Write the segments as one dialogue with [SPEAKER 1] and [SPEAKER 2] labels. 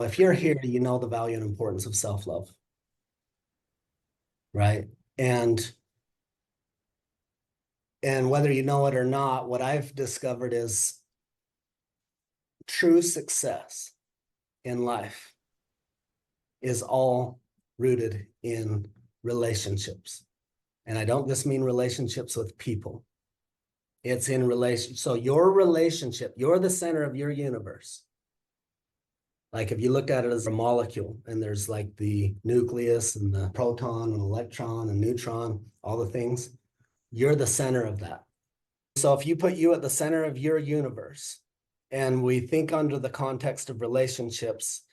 [SPEAKER 1] If you're here, you know the value and importance of self-love, right? And whether you know it or not, what I've discovered is true success in life is all rooted in relationships. And I don't just mean relationships with people. It's in relation. So your relationship, you're the center of your universe. Like if you look at it as a molecule and there's like the nucleus and the proton and electron and neutron, all the things, you're the center of that. So if you put you at the center of your universe and we think under the context of relationships,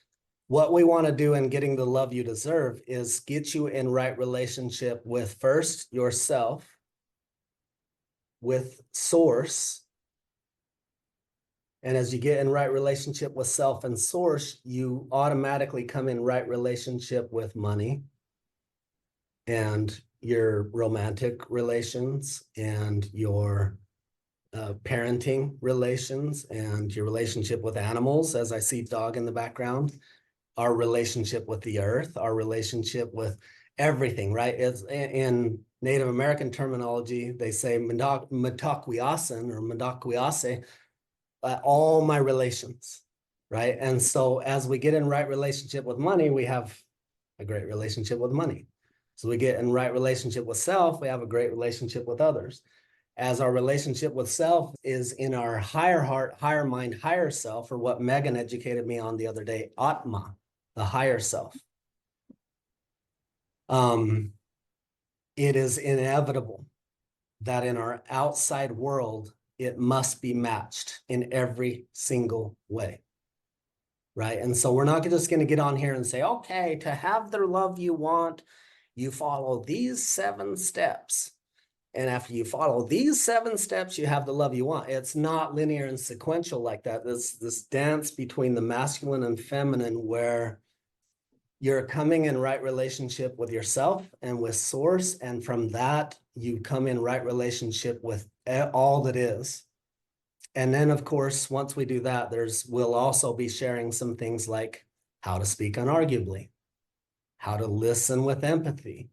[SPEAKER 1] what we want to do in getting the love you deserve is get you in right relationship with first yourself, with source. And as you get in right relationship with self and source, you automatically come in right relationship with money and your romantic relations and your parenting relations and your relationship with animals, as I see dog in the background, our relationship with the earth, our relationship with everything, right? It's in Native American terminology, they say mitakuyasin or mitakuase, all my relations, right? And so as we get in right relationship with money, we have a great relationship with money. So we get in right relationship with self, we have a great relationship with others. As our relationship with self is in our higher heart, higher mind, higher self, or what Megan educated me on the other day, Atma, the higher self. It is inevitable that in our outside world, it must be matched in every single way, right? And so we're not just going to get on here and say, okay, to have the love you want, you follow these 7 steps. And after you follow these 7 steps, you have the love you want. It's not linear and sequential like that. This dance between the masculine and feminine where you're coming in right relationship with yourself and with source. And from that, you come in right relationship with all that is. And then, of course, once we do that, we'll also be sharing some things like how to speak unarguably, how to listen with empathy,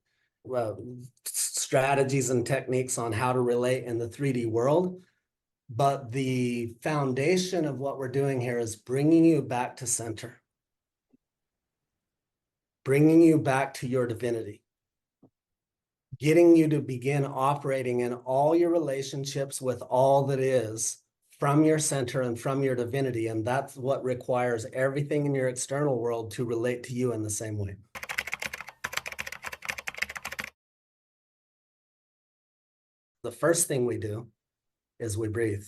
[SPEAKER 1] strategies and techniques on how to relate in the 3D world. But the foundation of what we're doing here is bringing you back to center, bringing you back to your divinity, getting you to begin operating in all your relationships with all that is from your center and from your divinity. And that's what requires everything in your external world to relate to you in the same way. The first thing we do is we breathe.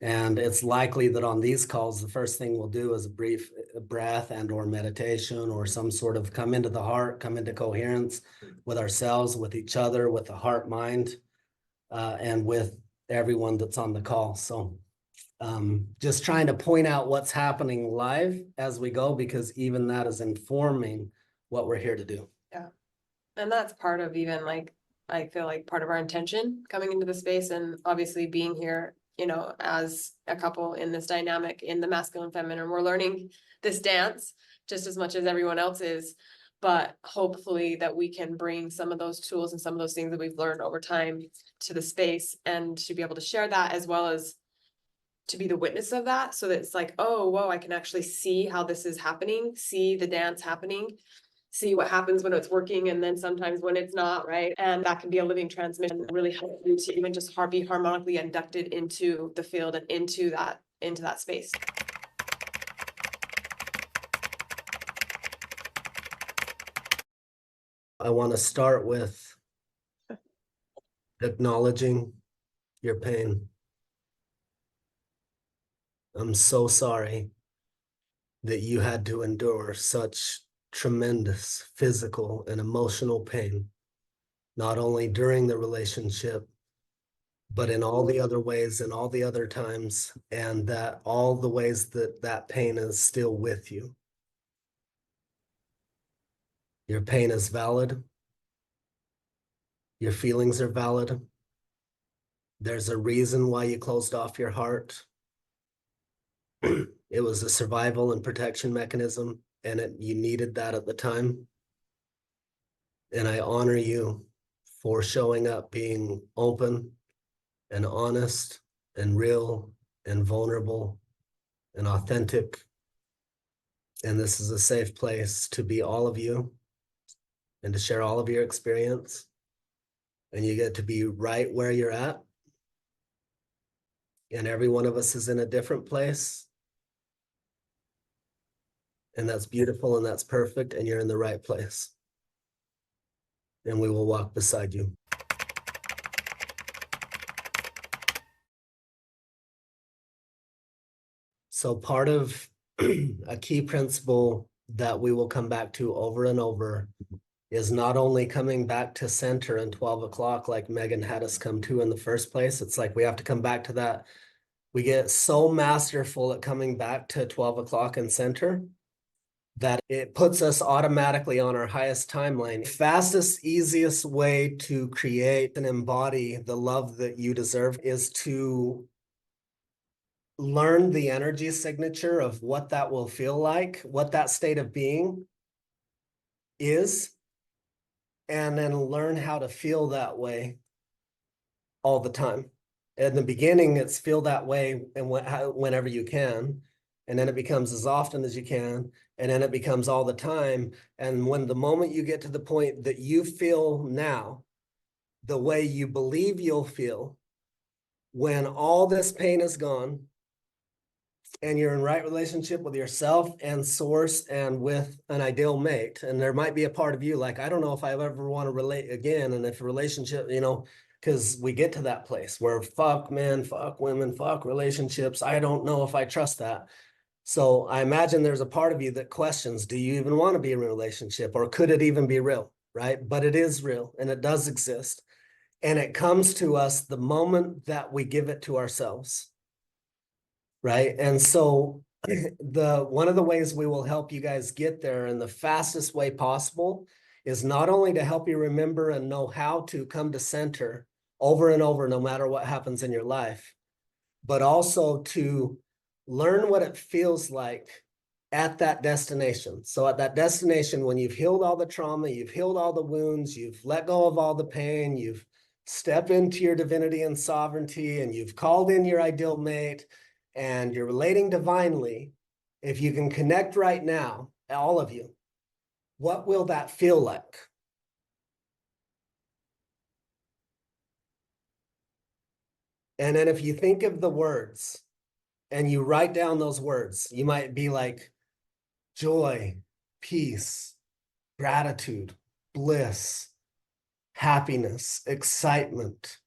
[SPEAKER 1] And it's likely that on these calls, the first thing we'll do is a brief breath and or meditation or some sort of come into the heart, come into coherence with ourselves, with each other, with the heart, mind, and with everyone that's on the call. So just trying to point out what's happening live as we go, because even that is informing what we're here to do.
[SPEAKER 2] Yeah. And that's part of even like, I feel like part of our intention coming into the space and obviously being here, you know, as a couple in this dynamic in the masculine feminine, we're learning this dance just as much as everyone else is, but hopefully that we can bring some of those tools and some of those things that we've learned over time to the space and to be able to share that as well as to be the witness of that. So that it's like, oh, whoa, I can actually see how this is happening, see the dance happening, see what happens when it's working and then sometimes when it's not, right? And that can be a living transmission, really help you to even just be harmonically inducted into the field and into that space.
[SPEAKER 1] I want to start with acknowledging your pain. I'm so sorry that you had to endure such tremendous physical and emotional pain, not only during the relationship, but in all the other ways and all the other times, and that all the ways that that pain is still with you. Your pain is valid. Your feelings are valid. There's a reason why you closed off your heart. It was a survival and protection mechanism, and you needed that at the time. And I honor you for showing up, being open and honest and real and vulnerable and authentic. And this is a safe place to be all of you and to share all of your experience. And you get to be right where you're at. And every one of us is in a different place. And that's beautiful and that's perfect. And you're in the right place. And we will walk beside you. So part of a key principle that we will come back to over and over is not only coming back to center and 12 o'clock like Megan had us come to in the first place. It's like we have to come back to that. We get so masterful at coming back to 12 o'clock and center that it puts us automatically on our highest timeline. Fastest, easiest way to create and embody the love that you deserve is to learn the energy signature of what that will feel like, what that state of being is, and then learn how to feel that way all the time. In the beginning, it's feel that way and whenever you can, and then it becomes as often as you can, and then it becomes all the time. And when the moment you get to the point that you feel now, the way you believe you'll feel, when all this pain is gone, and you're in right relationship with yourself and source and with an ideal mate. And there might be a part of you like, I don't know if I ever want to relate again. And if a relationship, because we get to that place where fuck men, fuck women, fuck relationships. I don't know if I trust that. So I imagine there's a part of you that questions, do you even want to be in a relationship, or could it even be real? Right? But it is real and it does exist. And it comes to us the moment that we give it to ourselves. Right. And so one of the ways we will help you guys get there in the fastest way possible is not only to help you remember and know how to come to center over and over, no matter what happens in your life, but also to learn what it feels like at that destination. So at that destination, when you've healed all the trauma, you've healed all the wounds, you've let go of all the pain, you've stepped into your divinity and sovereignty, and you've called in your ideal mate, and you're relating divinely, if you can connect right now, all of you, what will that feel like? And then if you think of the words and you write down those words, you might be like joy, peace, gratitude, bliss, happiness, excitement,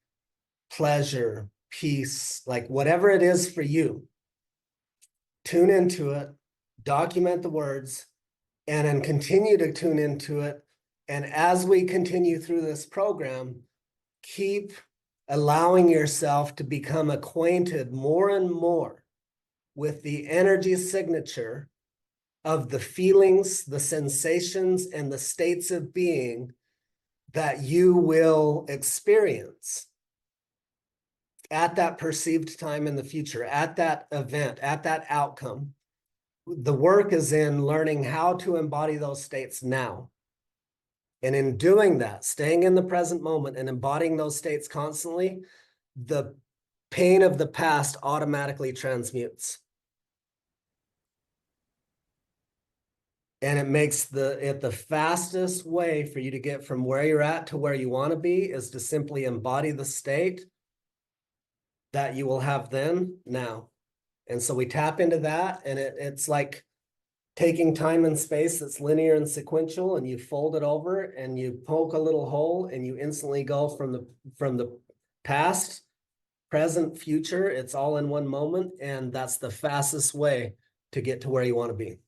[SPEAKER 1] pleasure, peace, like whatever it is for you. Tune into it, document the words, and then continue to tune into it. And as we continue through this program, keep allowing yourself to become acquainted more and more with the energy signature of the feelings, the sensations, and the states of being that you will experience at that perceived time in the future, at that event, at that outcome. The work is in learning how to embody those states now. And in doing that, staying in the present moment and embodying those states constantly, the pain of the past automatically transmutes. And it makes the fastest way for you to get from where you're at to where you want to be is to simply embody the state that you will have then, now. And so we tap into that, and it's like taking time and space that's linear and sequential, and you fold it over and you poke a little hole and you instantly go from the past, present, future. It's all in one moment, and that's the fastest way to get to where you want to be.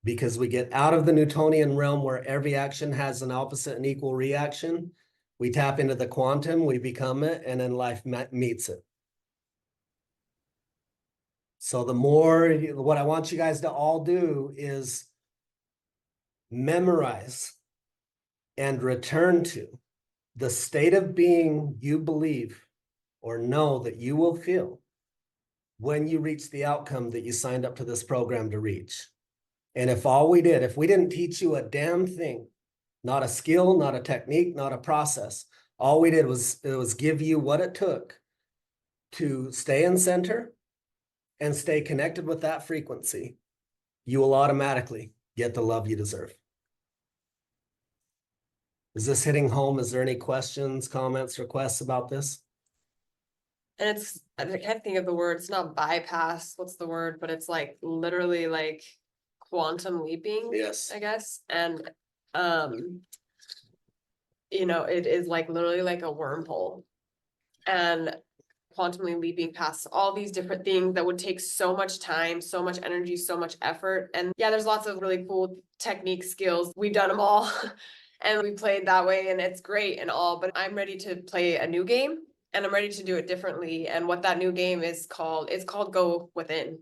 [SPEAKER 1] Because we get out of the Newtonian realm where every action has an opposite and equal reaction. We tap into the quantum, we become it, and then life meets it. So what I want you guys to all do is memorize and return to the state of being you believe or know that you will feel when you reach the outcome that you signed up to this program to reach. And if all we did, if we didn't teach you a damn thing, not a skill, not a technique, not a process, all we did was give you what it took to stay in center and stay connected with that frequency, you will automatically get the love you deserve. Is this hitting home? Is there any questions, comments, requests about this?
[SPEAKER 2] And it's, I can't think of the word, it's not bypass, what's the word, but it's like literally like quantum leaping.
[SPEAKER 1] Yes.
[SPEAKER 2] I guess, and you know, it is like literally like a wormhole, and quantumly leaping past all these different things that would take so much time, so much energy, so much effort. And yeah, there's lots of really cool technique skills. We've done them all and we played that way and it's great and all, but I'm ready to play a new game and I'm ready to do it differently. And what that new game is called, it's called Go Within.